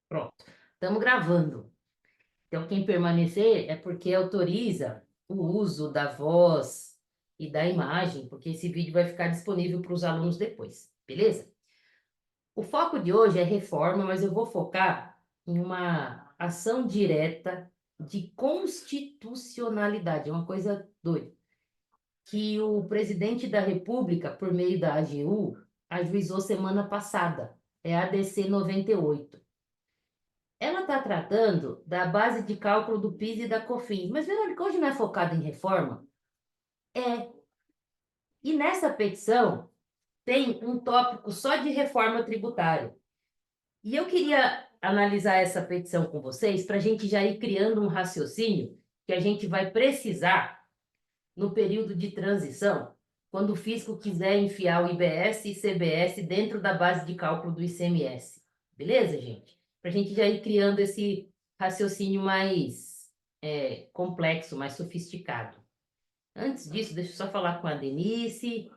Pronto, estamos gravando. Então, quem permanecer é porque autoriza o uso da voz e da imagem, porque esse vídeo vai ficar disponível para os alunos depois, beleza? O foco de hoje é reforma, mas eu vou focar em uma ação direta de constitucionalidade, é uma coisa doida, que o presidente da República, por meio da AGU, ajuizou semana passada, é a ADC 98. Ela está tratando da base de cálculo do PIS e da COFINS, mas Verônica, hoje não é focado em reforma? É. E nessa petição tem um tópico só de reforma tributária. E eu queria analisar essa petição com vocês para a gente já ir criando um raciocínio que a gente vai precisar no período de transição, quando o fisco quiser enfiar o IBS e CBS dentro da base de cálculo do ICMS. Beleza, gente? Para a gente já ir criando esse raciocínio mais complexo, mais sofisticado. Antes disso, deixa eu só falar com a Denise,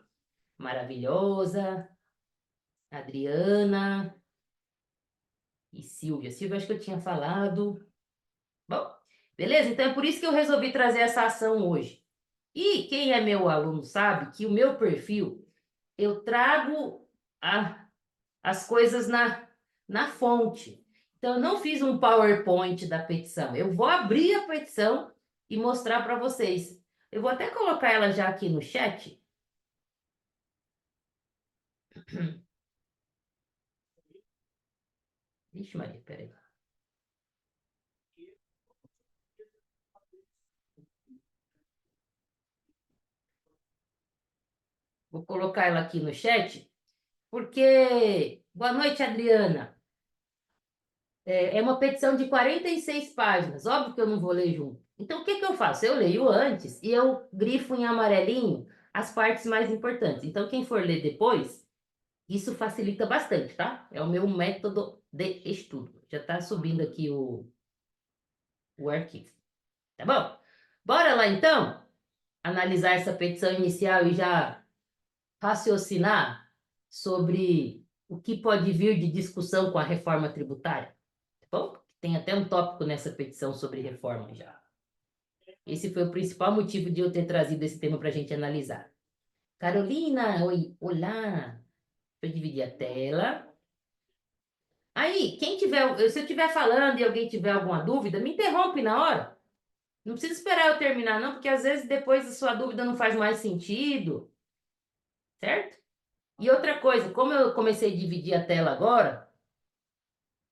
maravilhosa, Adriana e Silvia. Silvia, acho que eu tinha falado. Bom, beleza? Então é por isso que eu resolvi trazer essa ação hoje. E quem é meu aluno sabe que o meu perfil, eu trago as coisas na fonte. Então, eu não fiz um PowerPoint da petição. Eu vou abrir a petição e mostrar para vocês. Eu vou até colocar ela já aqui no chat. Vixe, Maria, peraí. Vou colocar ela aqui no chat, porque... Boa noite, Adriana. É uma petição de 46 páginas. Óbvio que eu não vou ler junto. Então, o que que eu faço? Eu leio antes e eu grifo em amarelinho as partes mais importantes. Então, quem for ler depois, isso facilita bastante, tá? É o meu método de estudo. Já está subindo aqui o arquivo. Tá bom? Bora lá, então, analisar essa petição inicial e já raciocinar sobre o que pode vir de discussão com a reforma tributária. Tá bom? Tem até um tópico nessa petição sobre reforma já. Esse foi o principal motivo de eu ter trazido esse tema para a gente analisar. Carolina, oi, olá. Deixa eu dividir a tela. Aí, quem tiver, se eu estiver falando e alguém tiver alguma dúvida, me interrompe na hora. Não precisa esperar eu terminar, não, porque às vezes depois a sua dúvida não faz mais sentido, certo? E outra coisa, como eu comecei a dividir a tela agora,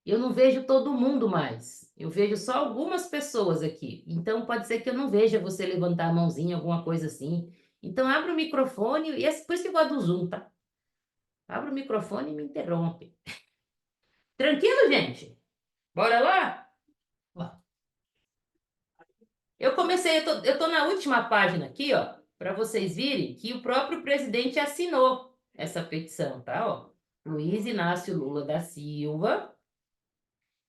eu não vejo todo mundo mais. Eu vejo só algumas pessoas aqui. Então pode ser que eu não veja você levantar a mãozinha, alguma coisa assim. Então abre o microfone, e é por isso que eu gosto do Zoom, tá? Abre o microfone e me interrompe. Tranquilo, gente? Bora lá? Eu tô na última página aqui, ó, para vocês virem que o próprio presidente assinou essa petição, tá? Ó, Luiz Inácio Lula da Silva.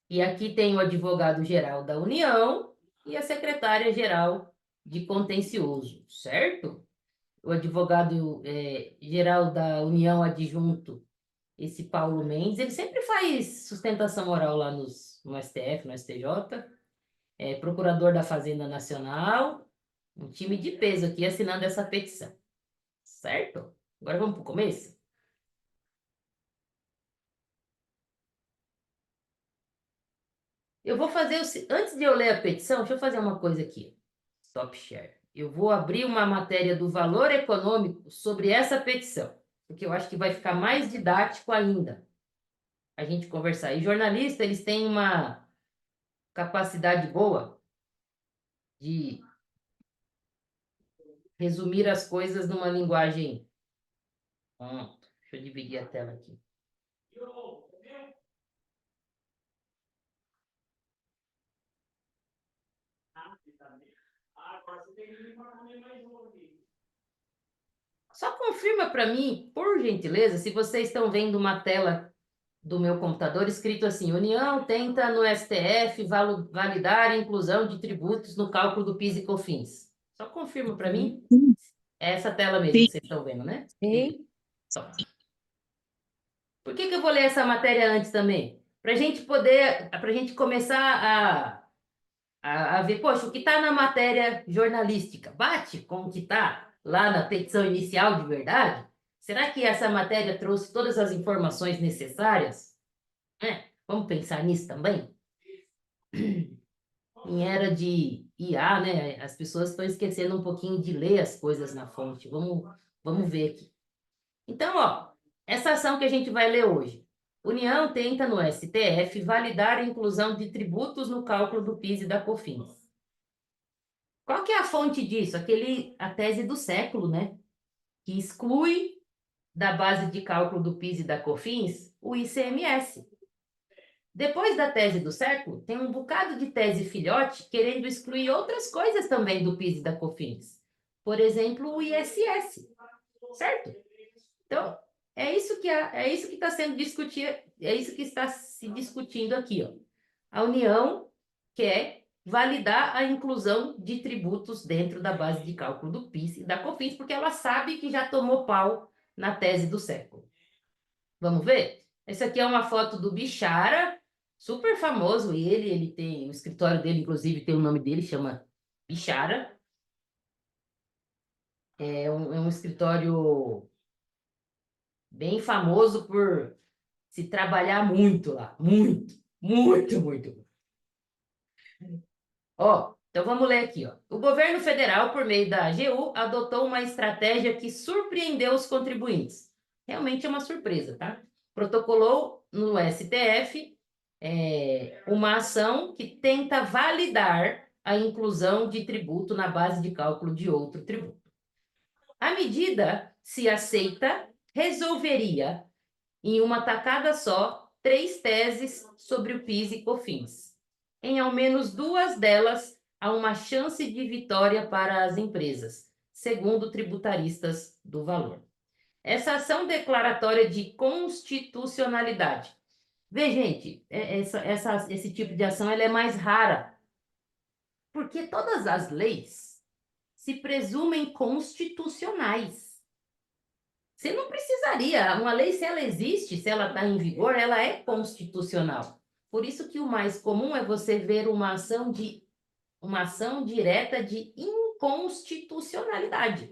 E aqui tem o advogado-geral da União e a secretária-geral de contencioso, certo? O advogado geral da União adjunto, esse Paulo Mendes, ele sempre faz sustentação oral lá no STF, no STJ, procurador da Fazenda Nacional, um time de peso aqui assinando essa petição, certo? Agora vamos para o começo? Eu vou fazer, antes de eu ler a petição, deixa eu fazer uma coisa aqui. Stop share. Eu vou abrir uma matéria do Valor Econômico sobre essa petição, porque eu acho que vai ficar mais didático ainda a gente conversar. E jornalistas, eles têm uma capacidade boa de resumir as coisas numa linguagem. Deixa eu dividir a tela aqui. Só confirma para mim, por gentileza, se vocês estão vendo uma tela do meu computador escrito assim: União tenta no STF validar a inclusão de tributos no cálculo do PIS e COFINS. Só confirma para mim. É essa tela mesmo Sim, que vocês estão vendo, né? Beleza. sim. Então, por que que eu vou ler essa matéria antes também? para a gente começar a ver, poxa, o que está na matéria jornalística bate com o que está lá na petição inicial de verdade? Será que essa matéria trouxe todas as informações necessárias? Vamos pensar nisso também? Em era de IA, né? As pessoas estão esquecendo um pouquinho de ler as coisas na fonte. Vamos ver aqui. Então, ó, essa ação que a gente vai ler hoje. União tenta no STF validar a inclusão de tributos no cálculo do PIS e da COFINS. Qual que é a fonte disso? A tese do século, né? Que exclui da base de cálculo do PIS e da COFINS o ICMS. Depois da tese do século, tem um bocado de tese filhote querendo excluir outras coisas também do PIS e da COFINS. Por exemplo, o ISS, certo? Então, é isso que está sendo discutido, é isso que está se discutindo aqui, ó. A União quer validar a inclusão de tributos dentro da base de cálculo do PIS e da COFINS, porque ela sabe que já tomou pau na tese do século. Vamos ver? Essa aqui é uma foto do Bichara, super famoso ele tem, o escritório dele, inclusive, tem o nome dele, chama Bichara. É um escritório bem famoso por se trabalhar muito lá, muito, muito, muito. Ó, então vamos ler aqui, ó. O governo federal, por meio da AGU, adotou uma estratégia que surpreendeu os contribuintes. Realmente é uma surpresa, tá? Protocolou no STF uma ação que tenta validar a inclusão de tributo na base de cálculo de outro tributo. A medida, se aceita, resolveria, em uma tacada só, 3 teses sobre o PIS e COFINS. Em ao menos 2 delas, há uma chance de vitória para as empresas, segundo tributaristas do valor. Essa ação declaratória de constitucionalidade. Vê, gente, esse tipo de ação ela é mais rara, porque todas as leis se presumem constitucionais. Você não precisaria, uma lei, se ela existe, se ela está em vigor, ela é constitucional. Por isso que o mais comum é você ver uma ação direta de inconstitucionalidade.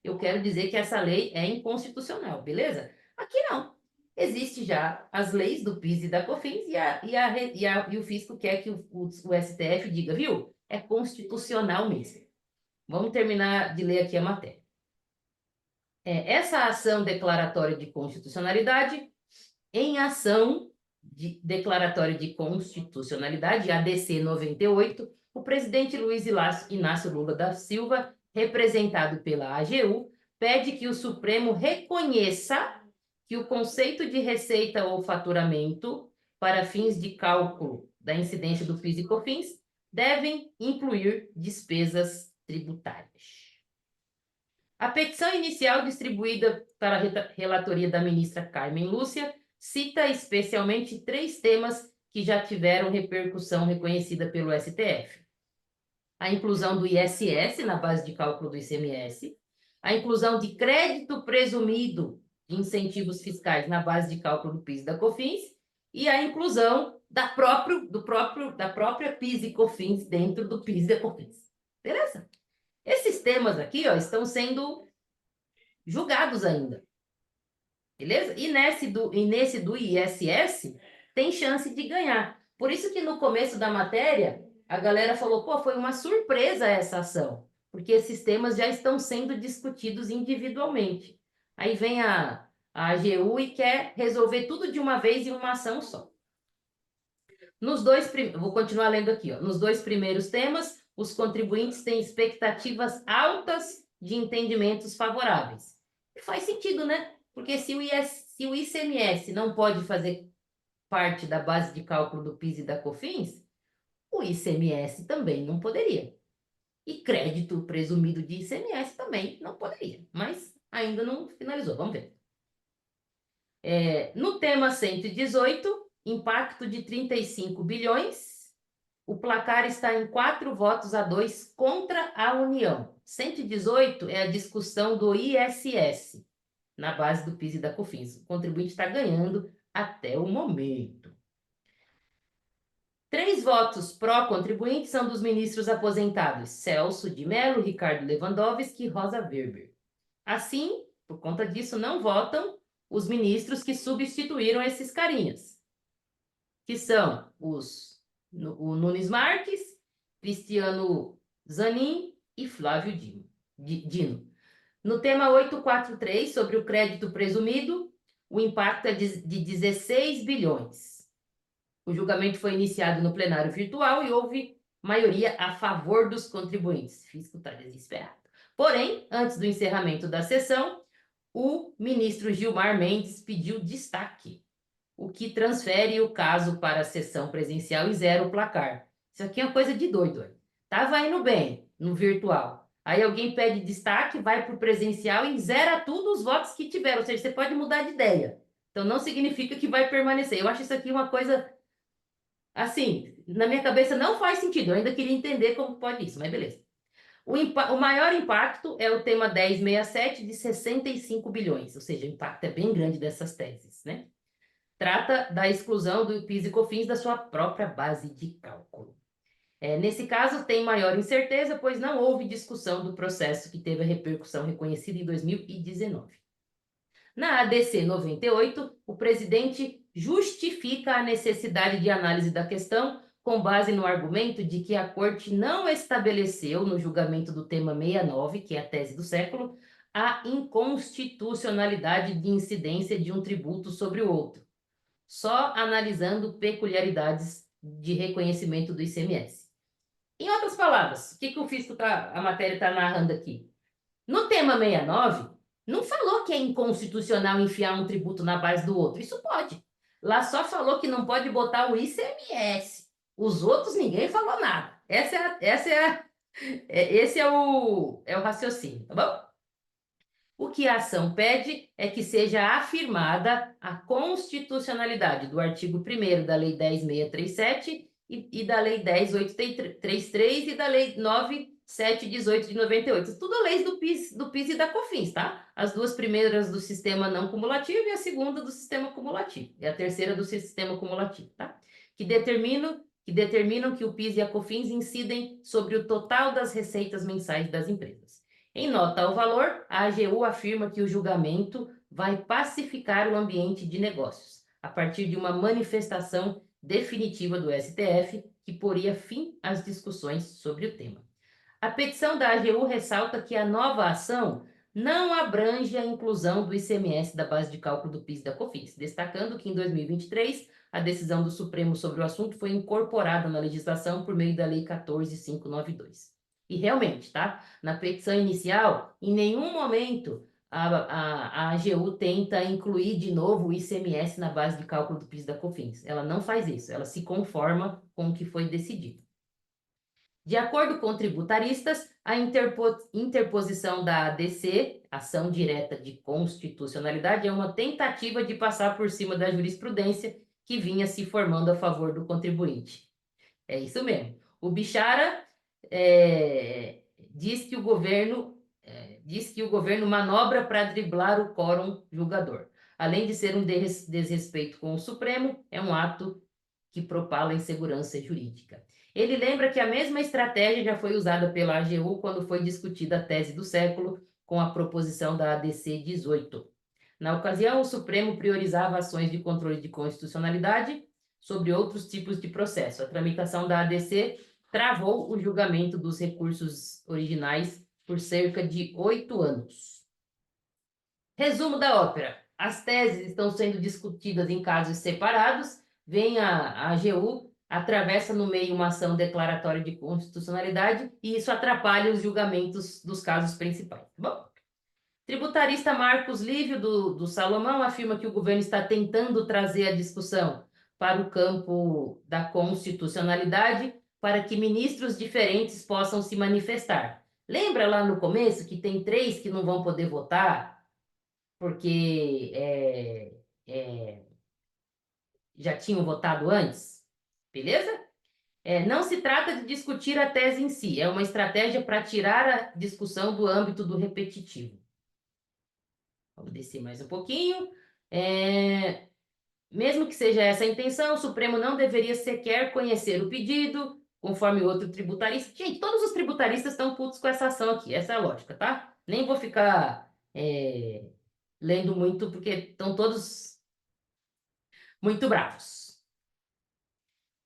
Eu quero dizer que essa lei é inconstitucional, beleza? Aqui não. Existe já as leis do PIS e da COFINS e o fisco quer que o STF diga, viu? É constitucional mesmo. Vamos terminar de ler aqui a matéria. Essa ação declaratória de constitucionalidade, em ação declaratória de constitucionalidade, ADC 98, o presidente Luiz Inácio Lula da Silva, representado pela AGU, pede que o Supremo reconheça que o conceito de receita ou faturamento para fins de cálculo da incidência do PIS e COFINS devem incluir despesas tributárias. A petição inicial distribuída para a relatoria da ministra Carmen Lúcia cita especialmente 3 temas que já tiveram repercussão reconhecida pelo STF. A inclusão do ISS na base de cálculo do ICMS, a inclusão de crédito presumido de incentivos fiscais na base de cálculo do PIS e da COFINS e a inclusão da própria PIS e COFINS dentro do PIS e da COFINS. Beleza? Esses temas aqui, ó, estão sendo julgados ainda. Beleza? E nesse do ISS, tem chance de ganhar. Por isso que no começo da matéria, a galera falou, pô, foi uma surpresa essa ação, porque esses temas já estão sendo discutidos individualmente. Aí vem a AGU e quer resolver tudo de uma vez em uma ação só. Vou continuar lendo aqui, ó. Nos 2 primeiros temas, os contribuintes têm expectativas altas de entendimentos favoráveis. E faz sentido, né? Porque se o ICMS não pode fazer parte da base de cálculo do PIS e da COFINS, o ICMS também não poderia. E crédito presumido de ICMS também não poderia. Mas ainda não finalizou. Vamos ver. No tema 118, impacto de 35 bilhões, o placar está em 4 votos a 2 contra a União. 118 é a discussão do ISS, na base do PIS e da COFINS. O contribuinte está ganhando até o momento. 3 votos pró-contribuinte são dos ministros aposentados Celso de Mello, Ricardo Lewandowski e Rosa Weber. Assim, por conta disso, não votam os ministros que substituíram esses carinhas, que são o Nunes Marques, Cristiano Zanin e Flávio Dino. No tema 843, sobre o crédito presumido, o impacto é de 16 bilhões. O julgamento foi iniciado no plenário virtual e houve maioria a favor dos contribuintes. O fisco está desesperado. Porém, antes do encerramento da sessão, o ministro Gilmar Mendes pediu destaque, o que transfere o caso para a sessão presencial e zera o placar. Isso aqui é uma coisa de doido. Estava indo bem no virtual. Aí alguém pede destaque, vai para o presencial e zera tudo os votos que tiveram. Ou seja, você pode mudar de ideia. Então não significa que vai permanecer. Eu acho isso aqui uma coisa, assim, na minha cabeça não faz sentido. Eu ainda queria entender como pode isso, mas beleza. O maior impacto é o tema 1067 de 65 bilhões, ou seja, o impacto é bem grande dessas teses, né? Trata da exclusão do PIS e COFINS da sua própria base de cálculo. Nesse caso, tem maior incerteza, pois não houve discussão do processo que teve a repercussão reconhecida em 2019. Na ADC 98, o presidente justifica a necessidade de análise da questão com base no argumento de que a Corte não estabeleceu, no julgamento do tema 69, que é a tese do século, a inconstitucionalidade de incidência de um tributo sobre o outro, só analisando peculiaridades de reconhecimento do ICMS. Em outras palavras, o que o fisco a matéria está narrando aqui? No tema 69, não falou que é inconstitucional enfiar um tributo na base do outro. Isso pode. Lá só falou que não pode botar o ICMS. Os outros ninguém falou nada. Esse é o raciocínio, tá bom? O que a ação pede é que seja afirmada a constitucionalidade do artigo 1º da Lei 10.637 e da Lei 10.833 e da Lei 9.718 de 98. Tudo leis do PIS e da COFINS, tá? As duas primeiras do sistema não cumulativo e a segunda do sistema cumulativo. E a terceira do sistema cumulativo, tá? Que determinam que o PIS e a COFINS incidem sobre o total das receitas mensais das empresas. Em nota ao valor, a AGU afirma que o julgamento vai pacificar o ambiente de negócios, a partir de uma manifestação definitiva do STF que poria fim às discussões sobre o tema. A petição da AGU ressalta que a nova ação não abrange a inclusão do ICMS da base de cálculo do PIS e da COFINS, destacando que em 2023 a decisão do Supremo sobre o assunto foi incorporada na legislação por meio da Lei 14.592. E realmente, tá? Na petição inicial, em nenhum momento a AGU tenta incluir de novo o ICMS na base de cálculo do PIS e da COFINS. Ela não faz isso, ela se conforma com o que foi decidido. De acordo com tributaristas, a interposição da ADC, Ação Direta de Constitucionalidade, é uma tentativa de passar por cima da jurisprudência que vinha se formando a favor do contribuinte. É isso mesmo. O Bichara diz que o governo manobra para driblar o quórum julgador. Além de ser um desrespeito com o Supremo, é um ato que propala a insegurança jurídica. Ele lembra que a mesma estratégia já foi usada pela AGU quando foi discutida a tese do século com a proposição da ADC 18. Na ocasião, o Supremo priorizava ações de controle de constitucionalidade sobre outros tipos de processo. A tramitação da ADC travou o julgamento dos recursos originais por cerca de 8 anos. Resumo da ópera. As teses estão sendo discutidas em casos separados. Vem a AGU, atravessa no meio uma ação declaratória de constitucionalidade e isso atrapalha os julgamentos dos casos principais. Bom, tributarista Marcos Lívio, do Salomão, afirma que o governo está tentando trazer a discussão para o campo da constitucionalidade para que ministros diferentes possam se manifestar. Lembra lá no começo que tem 3 que não vão poder votar porque já tinham votado antes? Beleza? Não se trata de discutir a tese em si, é uma estratégia para tirar a discussão do âmbito do repetitivo. Vamos descer mais um pouquinho. Mesmo que seja essa a intenção, o Supremo não deveria sequer conhecer o pedido, conforme outro tributarista. Gente, todos os tributaristas estão putos com essa ação aqui, essa é a lógica, tá? Nem vou ficar lendo muito, porque estão todos muito bravos.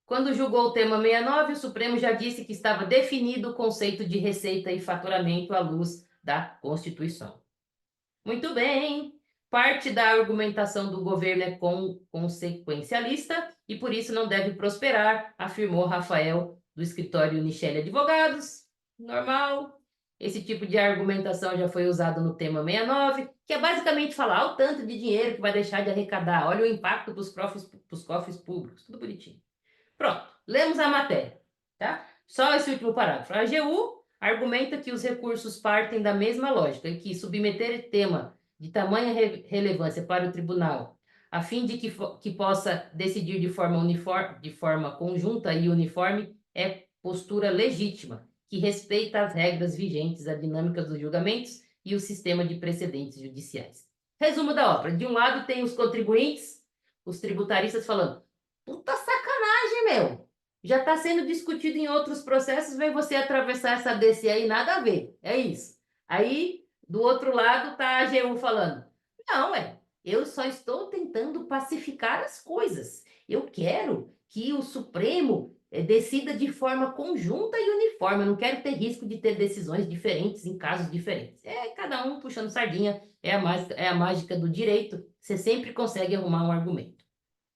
Quando julgou o tema 69, o Supremo já disse que estava definido o conceito de receita e faturamento à luz da Constituição. Muito bem. Parte da argumentação do governo é consequencialista e por isso não deve prosperar, afirmou Rafael do escritório Unichel Advogados. Normal. Esse tipo de argumentação já foi usado no tema 69, que é basicamente falar o tanto de dinheiro que vai deixar de arrecadar. Olha o impacto para os cofres públicos. Tudo bonitinho. Pronto, lemos a matéria, tá? Só esse último parágrafo. A AGU argumenta que os recursos partem da mesma lógica e que submeter tema de tamanha relevância para o tribunal, a fim de que possa decidir de forma conjunta e uniforme, é postura legítima, que respeita as regras vigentes, a dinâmica dos julgamentos e o sistema de precedentes judiciais. Resumo da obra. De um lado tem os contribuintes, os tributaristas falando, puta sacanagem, meu. Já está sendo discutido em outros processos, vem você atravessar essa DC aí, nada a ver. É isso. Aí, do outro lado, tá a AGU falando, não, eu só estou tentando pacificar as coisas. Eu quero que o Supremo decida de forma conjunta e uniforme. Eu não quero ter risco de ter decisões diferentes em casos diferentes. É cada um puxando sardinha, é a mágica do direito. Você sempre consegue arrumar um argumento.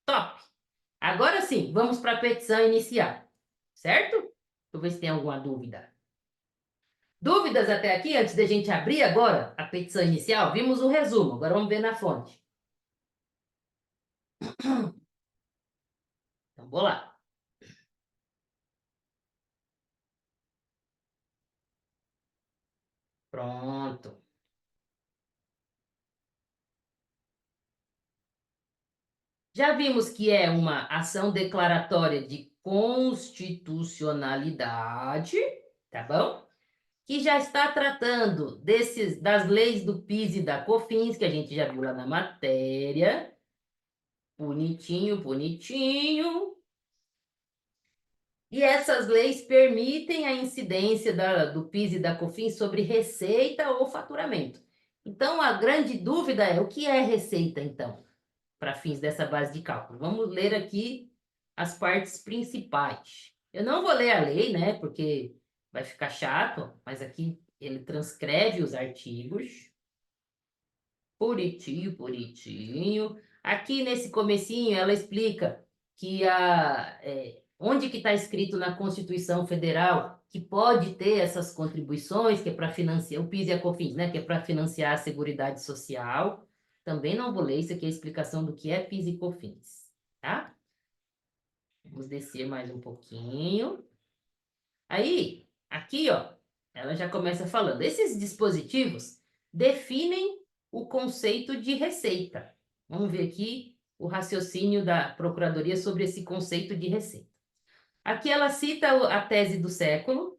Top! Agora sim, vamos para a petição inicial, certo? Deixa eu ver se tem alguma dúvida. Dúvidas até aqui, antes da gente abrir agora a petição inicial? Vimos o resumo, agora vamos ver na fonte. Então, vou lá. Pronto. Já vimos que é uma ação declaratória de constitucionalidade, tá bom? Que já está tratando das leis do PIS e da COFINS, que a gente já viu lá na matéria. Bonitinho, bonitinho. E essas leis permitem a incidência do PIS e da COFINS sobre receita ou faturamento. Então, a grande dúvida é o que é receita, então, para fins dessa base de cálculo. Vamos ler aqui as partes principais. Eu não vou ler a lei, né, porque vai ficar chato, mas aqui ele transcreve os artigos. Bonitinho, bonitinho. Aqui nesse comecinho ela explica que onde que está escrito na Constituição Federal que pode ter essas contribuições, que é para financiar o PIS e a COFINS, né? Que é para financiar a Seguridade Social. Também não vou ler, isso aqui é a explicação do que é PIS e COFINS, tá? Vamos descer mais um pouquinho. Aí, aqui, ó, ela já começa falando. Esses dispositivos definem o conceito de receita. Vamos ver aqui o raciocínio da Procuradoria sobre esse conceito de receita. Aqui ela cita a tese do século,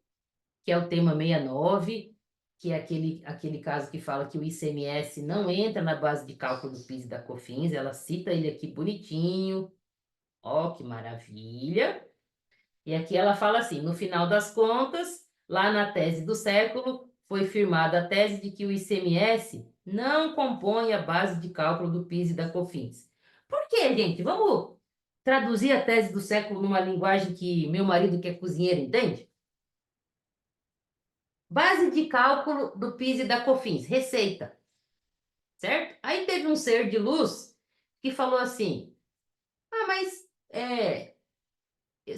que é o tema 69, que é aquele caso que fala que o ICMS não entra na base de cálculo do PIS e da COFINS. Ela cita ele aqui bonitinho. Ó, que maravilha! E aqui ela fala assim: no final das contas, lá na tese do século, foi firmada a tese de que o ICMS não compõe a base de cálculo do PIS e da COFINS. Por quê, gente? Vamos traduzir a tese do século numa linguagem que meu marido, que é cozinheiro, entende? Base de cálculo do PIS e da COFINS, receita, certo? Aí teve um ser de luz que falou assim: ah, mas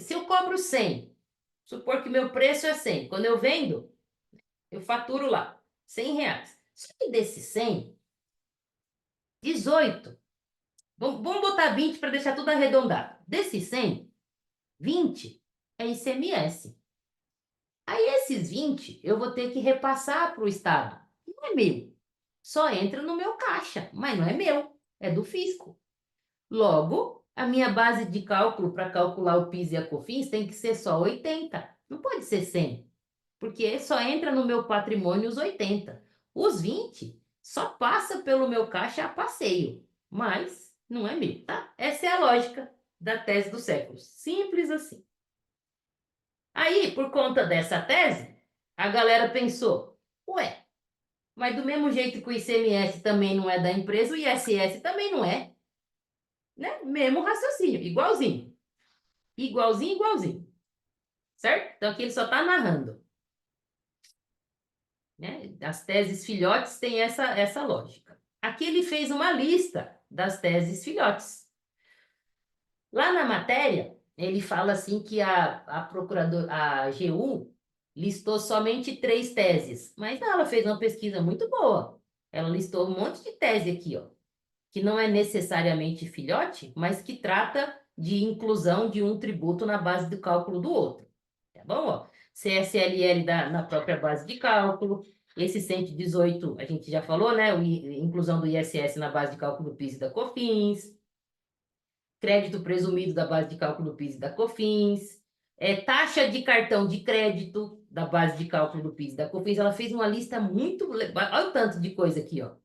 se eu cobro 100, supor que meu preço é 100, quando eu vendo, eu faturo lá R$ 100. Só que desses 100, 18. Vamos botar 20 para deixar tudo arredondado. Desses 100, 20 é ICMS. Aí esses 20 eu vou ter que repassar para o Estado. Não é meu. Só entra no meu caixa, mas não é meu. É do fisco. Logo, a minha base de cálculo para calcular o PIS e a COFINS tem que ser só 80. Não pode ser 100. Porque só entra no meu patrimônio os 80. Os 20 só passa pelo meu caixa a passeio, mas não é meu, tá? Essa é a lógica da tese do século. Simples assim. Aí, por conta dessa tese, a galera pensou, ué, mas do mesmo jeito que o ICMS também não é da empresa, o ISS também não é, né? Mesmo raciocínio, igualzinho. Igualzinho, igualzinho. Certo? Então aqui ele só está narrando, né? As teses filhotes têm essa lógica. Aqui ele fez uma lista das teses filhotes. Lá na matéria, ele fala assim que a AGU listou somente 3 teses, mas não, ela fez uma pesquisa muito boa. Ela listou um monte de tese aqui, ó, que não é necessariamente filhote, mas que trata de inclusão de um tributo na base do cálculo do outro. Tá bom? Ó, CSLL na própria base de cálculo, esse 118, a gente já falou, né? Inclusão do ISS na base de cálculo do PIS e da COFINS, crédito presumido da base de cálculo do PIS e da COFINS, taxa de cartão de crédito da base de cálculo do PIS e da COFINS. Ela fez uma lista muito. Olha o tanto de coisa aqui, ó.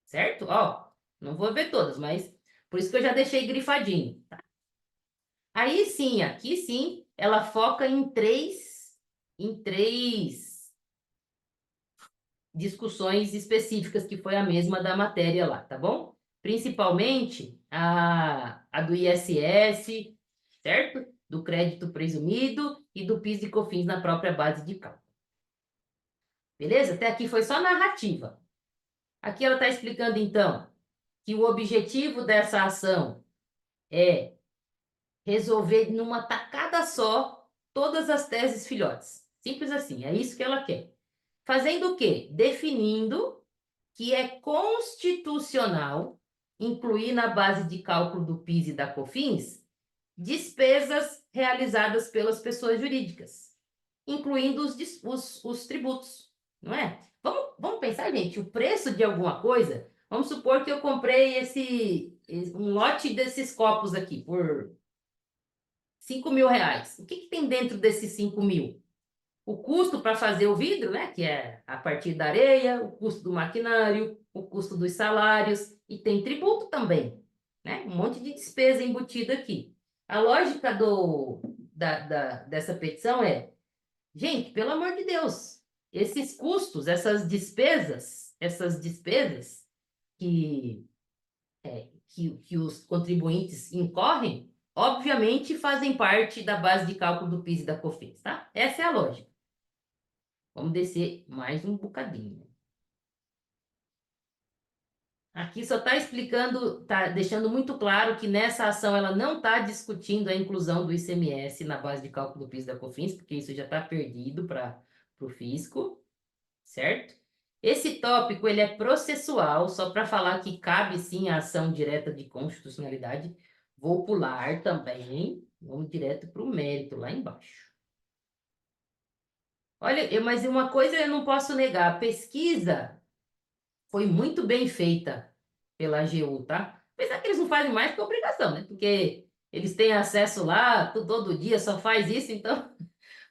Certo? Ó, não vou ver todas, mas por isso que eu já deixei grifadinho. Tá? Aí sim, aqui sim, ela foca em três discussões específicas, que foi a mesma da matéria lá, tá bom? Principalmente a do ISS, certo? Do crédito presumido e do PIS e COFINS na própria base de cálculo. Beleza? Até aqui foi só narrativa. Aqui ela está explicando, então, que o objetivo dessa ação é resolver numa tacada só todas as teses filhotes. Simples assim, é isso que ela quer. Fazendo o quê? Definindo que é constitucional incluir na base de cálculo do PIS e da COFINS despesas realizadas pelas pessoas jurídicas, incluindo os tributos, não é? Vamos pensar, gente, o preço de alguma coisa, vamos supor que eu comprei um lote desses copos aqui por R$ 5.000. O que que tem dentro desses 5.000? O custo para fazer o vidro, né, que é a partir da areia, o custo do maquinário, o custo dos salários, e tem tributo também, né? Um monte de despesa embutida aqui. A lógica dessa petição é, gente, pelo amor de Deus, esses custos, essas despesas que, que os contribuintes incorrem, obviamente fazem parte da base de cálculo do PIS e da COFINS, tá? Essa é a lógica. Vamos descer mais um bocadinho. Aqui só está explicando, está deixando muito claro que nessa ação ela não está discutindo a inclusão do ICMS na base de cálculo do PIS da COFINS, porque isso já está perdido para o fisco, certo? Esse tópico ele é processual, só para falar que cabe sim a ação direta de constitucionalidade. Vou pular também, vamos direto para o mérito lá embaixo. Olha, mas uma coisa eu não posso negar, a pesquisa foi muito bem feita pela AGU, tá? Apesar que eles não fazem mais que obrigação, né? Porque eles têm acesso lá, todo dia só faz isso, então.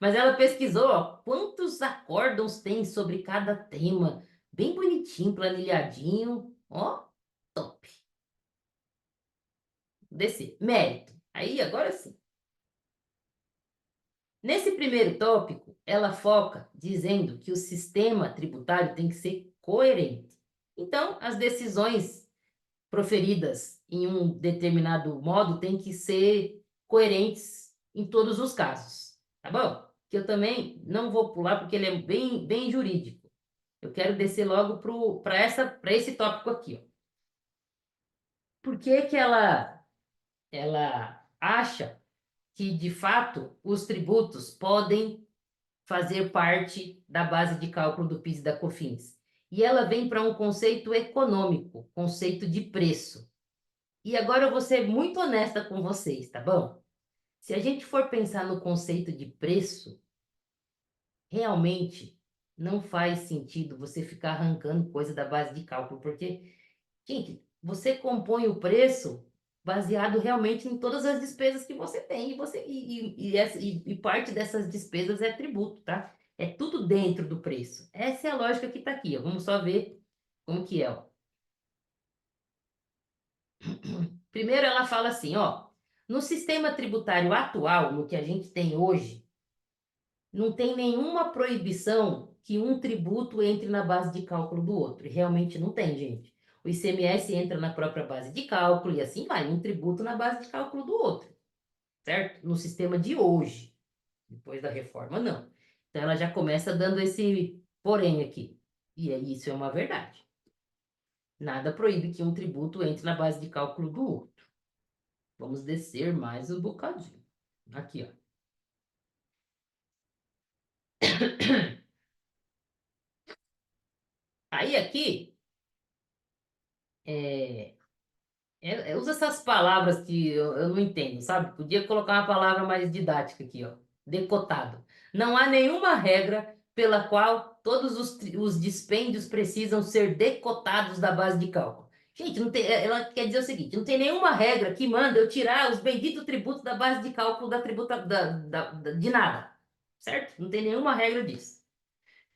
Mas ela pesquisou, ó, quantos acórdãos tem sobre cada tema, bem bonitinho, planilhadinho, ó, top. Descer, mérito. Aí, agora sim. Nesse primeiro tópico, ela foca dizendo que o sistema tributário tem que ser coerente. Então, as decisões proferidas em um determinado modo têm que ser coerentes em todos os casos, tá bom? Que eu também não vou pular porque ele é bem, bem jurídico. Eu quero descer logo para esse tópico aqui, ó. Por que que ela acha que, de fato, os tributos podem fazer parte da base de cálculo do PIS e da COFINS? E ela vem para um conceito econômico, conceito de preço. E agora eu vou ser muito honesta com vocês, tá bom? Se a gente for pensar no conceito de preço, realmente não faz sentido você ficar arrancando coisa da base de cálculo, porque, gente, você compõe o preço baseado realmente em todas as despesas que você tem, e parte dessas despesas é tributo, tá? É tudo dentro do preço. Essa é a lógica que está aqui, ó. Vamos só ver como que é, ó. Primeiro ela fala assim, ó, no sistema tributário atual, no que a gente tem hoje, não tem nenhuma proibição que um tributo entre na base de cálculo do outro. E realmente não tem, gente. O ICMS entra na própria base de cálculo e assim vai, um tributo na base de cálculo do outro, certo? No sistema de hoje. Depois da reforma, não. Então ela já começa dando esse porém aqui. E isso é uma verdade. Nada proíbe que um tributo entre na base de cálculo do outro. Vamos descer mais um bocadinho. Aqui, ó. Aí aqui, é, usa essas palavras que eu não entendo, sabe? Podia colocar uma palavra mais didática aqui, ó. Decotado. Não há nenhuma regra pela qual todos os dispêndios precisam ser decotados da base de cálculo. Gente, não tem, ela quer dizer o seguinte: não tem nenhuma regra que manda eu tirar os benditos tributos da base de cálculo da tributa, de nada. Certo? Não tem nenhuma regra disso.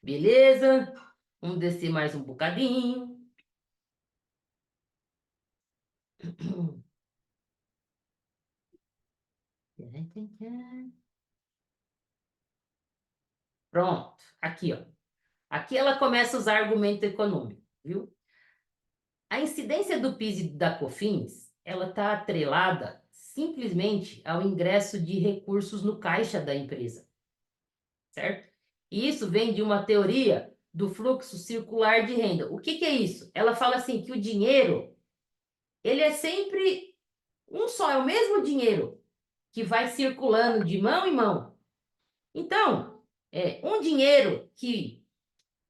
Beleza? Vamos descer mais um bocadinho. Pronto, aqui, ó. Aqui ela começa a usar argumento econômico, viu? A incidência do PIS e da COFINS, ela está atrelada simplesmente ao ingresso de recursos no caixa da empresa, certo? E isso vem de uma teoria do fluxo circular de renda. O que que é isso? Ela fala assim que o dinheiro, ele é sempre um só, é o mesmo dinheiro que vai circulando de mão em mão. Então, um dinheiro que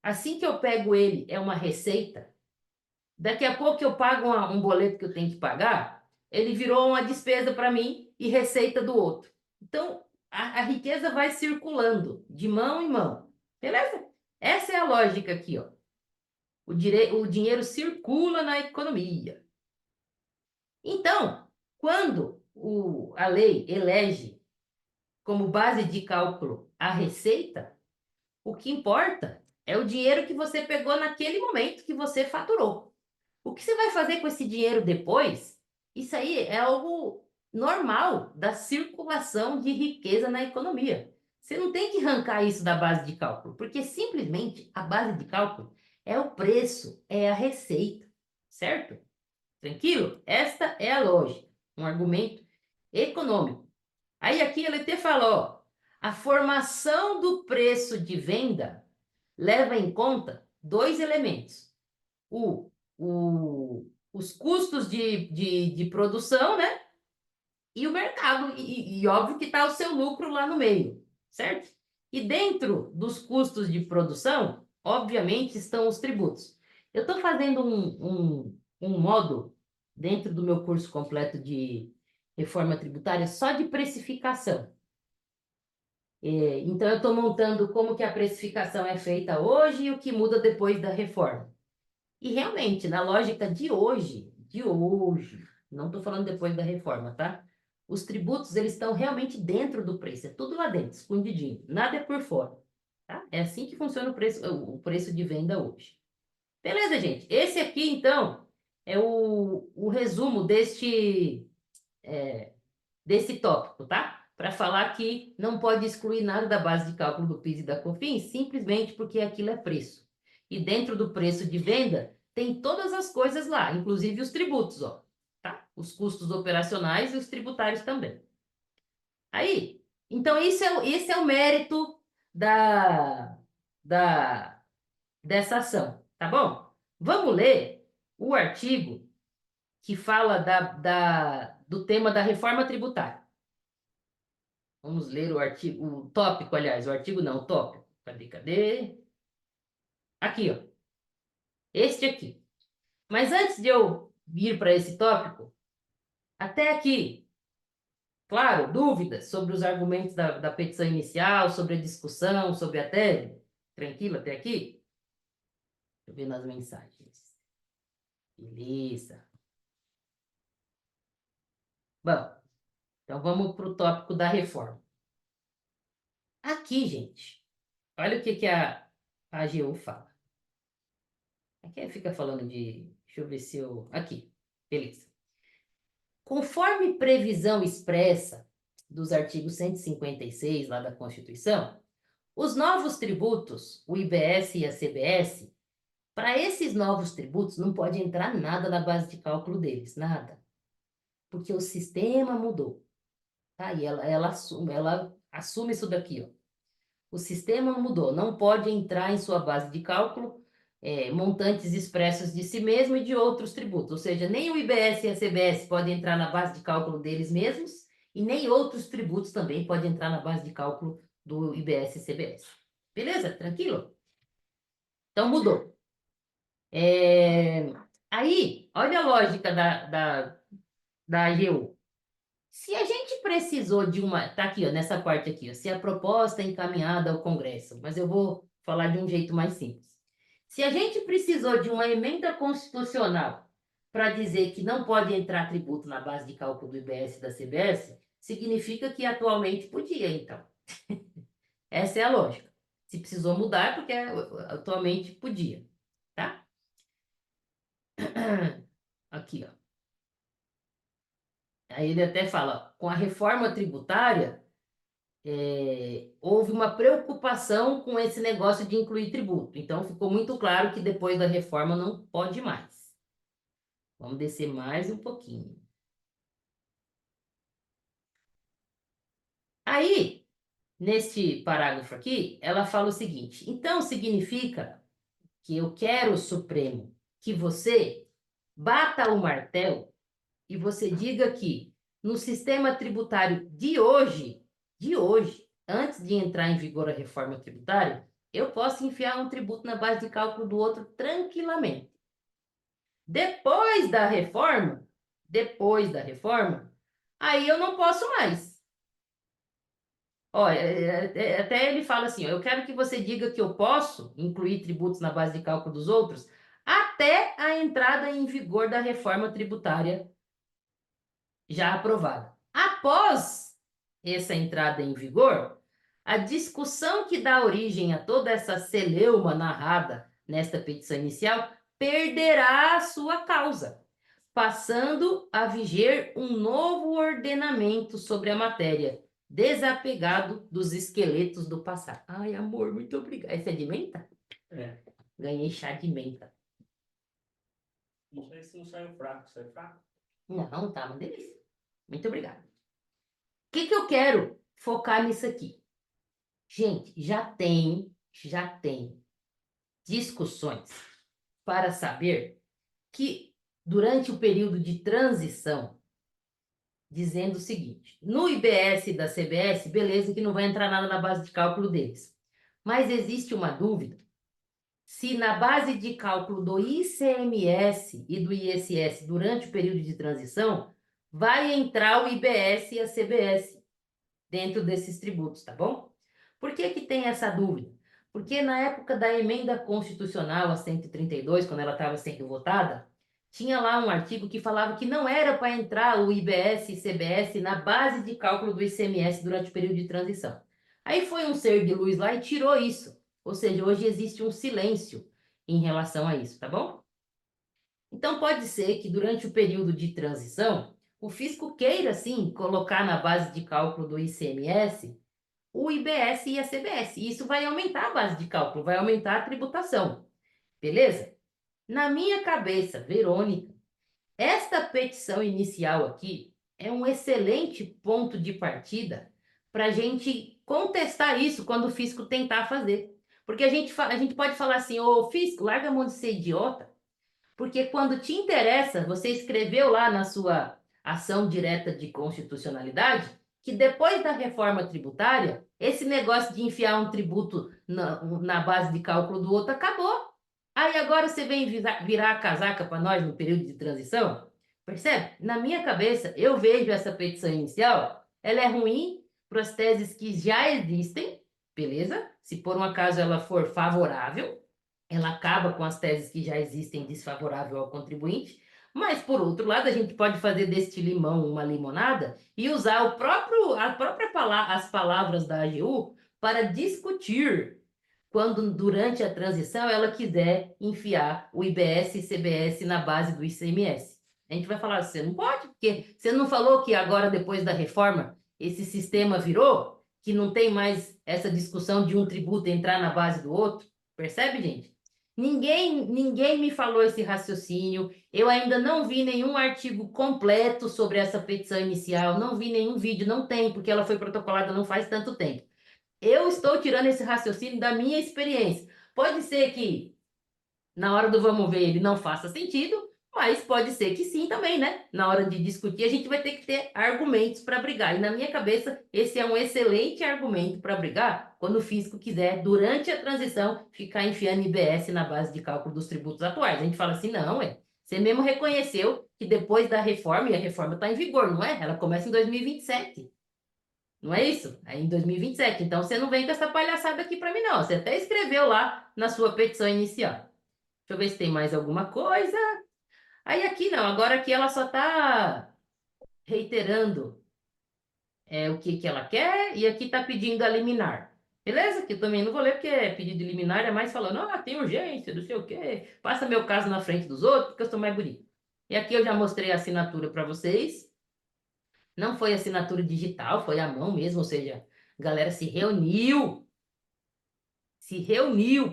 assim que eu pego ele é uma receita, daqui a pouco eu pago um boleto que eu tenho que pagar, ele virou uma despesa para mim e receita do outro. Então, a riqueza vai circulando de mão em mão. Beleza? Essa é a lógica aqui, ó. O dinheiro circula na economia. Então, quando a lei elege como base de cálculo a receita, o que importa é o dinheiro que você pegou naquele momento que você faturou. O que você vai fazer com esse dinheiro depois? Isso aí é algo normal da circulação de riqueza na economia. Você não tem que arrancar isso da base de cálculo, porque simplesmente a base de cálculo é o preço, é a receita, certo? Tranquilo? Esta é a lógica, um argumento econômico. Aí aqui ele até falou, a formação do preço de venda leva em conta dois elementos. Os custos de produção, né? E o mercado. E óbvio que está o seu lucro lá no meio, certo? E dentro dos custos de produção, obviamente, estão os tributos. Eu estou fazendo um módulo dentro do meu curso completo de reforma tributária só de precificação. Então, eu estou montando como que a precificação é feita hoje e o que muda depois da reforma. E realmente, na lógica de hoje, não estou falando depois da reforma, tá? Os tributos, eles estão realmente dentro do preço, é tudo lá dentro, escondidinho, nada é por fora, tá? É assim que funciona o preço de venda hoje. Beleza, gente? Esse aqui, então, é o resumo desse tópico, tá? Para falar que não pode excluir nada da base de cálculo do PIS e da COFINS, simplesmente porque aquilo é preço. E dentro do preço de venda, tem todas as coisas lá, inclusive os tributos, ó, tá? Os custos operacionais e os tributários também. Aí, então esse é o mérito da, da, dessa ação, tá bom? Vamos ler o artigo que fala do tema da reforma tributária. Vamos ler o artigo, o tópico, aliás, o artigo não, o tópico. Cadê? Aqui, ó. Este aqui. Mas antes de eu vir para esse tópico, até aqui, claro, dúvidas sobre os argumentos da petição inicial, sobre a discussão, sobre a tese? Tranquilo até aqui? Deixa eu ver nas mensagens. Beleza. Bom, então vamos para o tópico da reforma. Aqui, gente, olha o que a AGU fala. Aqui fica falando de. Deixa eu ver se eu. Aqui, beleza. Conforme previsão expressa dos artigos 156 lá da Constituição, os novos tributos, o IBS e a CBS, para esses novos tributos não pode entrar nada na base de cálculo deles, nada. Porque o sistema mudou. Tá? E ela assume isso daqui, ó. O sistema mudou, não pode entrar em sua base de cálculo montantes expressos de si mesmo e de outros tributos. Ou seja, nem o IBS e a CBS podem entrar na base de cálculo deles mesmos e nem outros tributos também podem entrar na base de cálculo do IBS e CBS. Beleza? Tranquilo? Então mudou. Aí, olha a lógica da AGU. Se a gente precisou de uma. Tá aqui, ó, nessa parte aqui, ó, se a proposta é encaminhada ao Congresso, mas eu vou falar de um jeito mais simples. Se a gente precisou de uma emenda constitucional para dizer que não pode entrar tributo na base de cálculo do IBS e da CBS, significa que atualmente podia, então. Essa é a lógica. Se precisou mudar, é porque atualmente podia, tá? Aqui, ó. Aí ele até fala, com a reforma tributária, houve uma preocupação com esse negócio de incluir tributo. Então, ficou muito claro que depois da reforma não pode mais. Vamos descer mais um pouquinho. Aí, neste parágrafo aqui, ela fala o seguinte: então significa que eu quero, Supremo, que você bata o martelo e você diga que no sistema tributário de hoje, antes de entrar em vigor a reforma tributária, eu posso enfiar um tributo na base de cálculo do outro tranquilamente. Depois da reforma, aí eu não posso mais. Olha, até ele fala assim, ó, eu quero que você diga que eu posso incluir tributos na base de cálculo dos outros até a entrada em vigor da reforma tributária já aprovada. Após essa entrada em vigor, a discussão que dá origem a toda essa celeuma narrada nesta petição inicial perderá a sua causa, passando a viger um novo ordenamento sobre a matéria, desapegado dos esqueletos do passado. Ai, amor, muito obrigada. Esse é de menta? É. Ganhei chá de menta. Não sei se não saiu fraco. Saiu fraco? Não, tá uma delícia. Muito obrigada. O que eu quero focar nisso aqui? Gente, já tem discussões para saber que durante o período de transição, dizendo o seguinte, no IBS da CBS, beleza que não vai entrar nada na base de cálculo deles. Mas existe uma dúvida se na base de cálculo do ICMS e do ISS durante o período de transição, vai entrar o IBS e a CBS dentro desses tributos, tá bom? Por que que tem essa dúvida? Porque na época da emenda constitucional a 132, quando ela estava sendo votada, tinha lá um artigo que falava que não era para entrar o IBS e CBS na base de cálculo do ICMS durante o período de transição. Aí foi um ser de luz lá e tirou isso. Ou seja, hoje existe um silêncio em relação a isso, tá bom? Então pode ser que durante o período de transição, o fisco queira sim colocar na base de cálculo do ICMS o IBS e a CBS. E isso vai aumentar a base de cálculo, vai aumentar a tributação. Beleza? Na minha cabeça, Verônica, esta petição inicial aqui é um excelente ponto de partida para a gente contestar isso quando o fisco tentar fazer. Porque a gente pode falar assim, ô fisco, larga a mão de ser idiota, porque quando te interessa, você escreveu lá na sua ação direta de constitucionalidade que depois da reforma tributária, esse negócio de enfiar um tributo na base de cálculo do outro acabou. Aí agora você vem virar a casaca para nós no período de transição? Percebe? Na minha cabeça, eu vejo essa petição inicial, ela é ruim para as teses que já existem, beleza? Se por um acaso ela for favorável, ela acaba com as teses que já existem desfavorável ao contribuinte, mas por outro lado, a gente pode fazer deste limão uma limonada e usar as palavras da AGU para discutir quando durante a transição ela quiser enfiar o IBS e CBS na base do ICMS. A gente vai falar, você não pode, porque você não falou que agora, depois da reforma, esse sistema virou, que não tem mais essa discussão de um tributo entrar na base do outro? Percebe, gente? Ninguém me falou esse raciocínio. Eu ainda não vi nenhum artigo completo sobre essa petição inicial, não vi nenhum vídeo, não tem, porque ela foi protocolada não faz tanto tempo. Eu estou tirando esse raciocínio da minha experiência. Pode ser que na hora do vamos ver ele não faça sentido, mas pode ser que sim também, né? Na hora de discutir, a gente vai ter que ter argumentos para brigar. E na minha cabeça, esse é um excelente argumento para brigar quando o fisco quiser, durante a transição, ficar enfiando IBS na base de cálculo dos tributos atuais. A gente fala assim, não, você mesmo reconheceu que depois da reforma, e a reforma está em vigor, não é? Ela começa em 2027. Não é isso? É em 2027. Então você não vem com essa palhaçada aqui para mim, não. Você até escreveu lá na sua petição inicial. Deixa eu ver se tem mais alguma coisa. Aí aqui não, agora aqui ela só está reiterando o que, que ela quer e aqui está pedindo a liminar. Beleza? Que eu também não vou ler porque pedido de liminar é mais falando, tem urgência, não sei o quê. Passa meu caso na frente dos outros porque eu sou mais bonito. E aqui eu já mostrei a assinatura para vocês. Não foi assinatura digital, foi à mão mesmo, ou seja, a galera se reuniu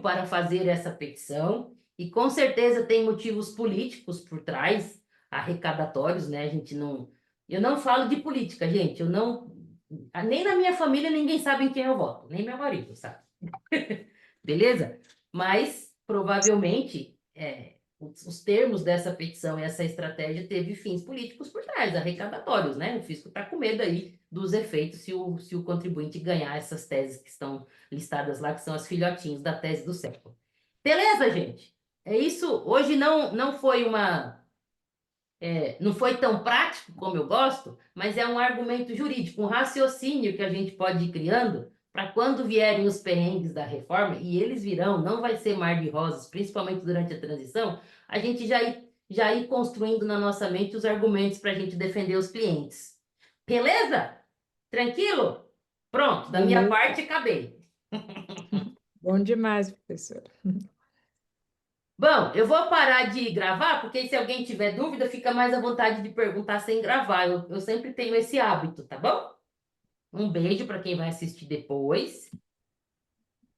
para fazer essa petição e com certeza tem motivos políticos por trás, arrecadatórios, né? A gente não, eu não falo de política, gente, eu não, nem na minha família ninguém sabe em quem eu voto, nem meu marido sabe. Beleza? Mas provavelmente os termos dessa petição e essa estratégia teve fins políticos por trás, arrecadatórios, né? O fisco está com medo aí dos efeitos se o contribuinte ganhar essas teses que estão listadas lá, que são as filhotinhos da tese do século. Beleza, gente? É isso. Hoje não foi tão prático como eu gosto, mas é um argumento jurídico, um raciocínio que a gente pode ir criando para quando vierem os perrengues da reforma, e eles virão, não vai ser mar de rosas, principalmente durante a transição, a gente já ir construindo na nossa mente os argumentos para a gente defender os clientes. Beleza? Tranquilo? Pronto, da minha Beleza. parte, acabei. Bom demais, professora. Bom, eu vou parar de gravar, porque se alguém tiver dúvida, fica mais à vontade de perguntar sem gravar. Eu sempre tenho esse hábito, tá bom? Um beijo para quem vai assistir depois.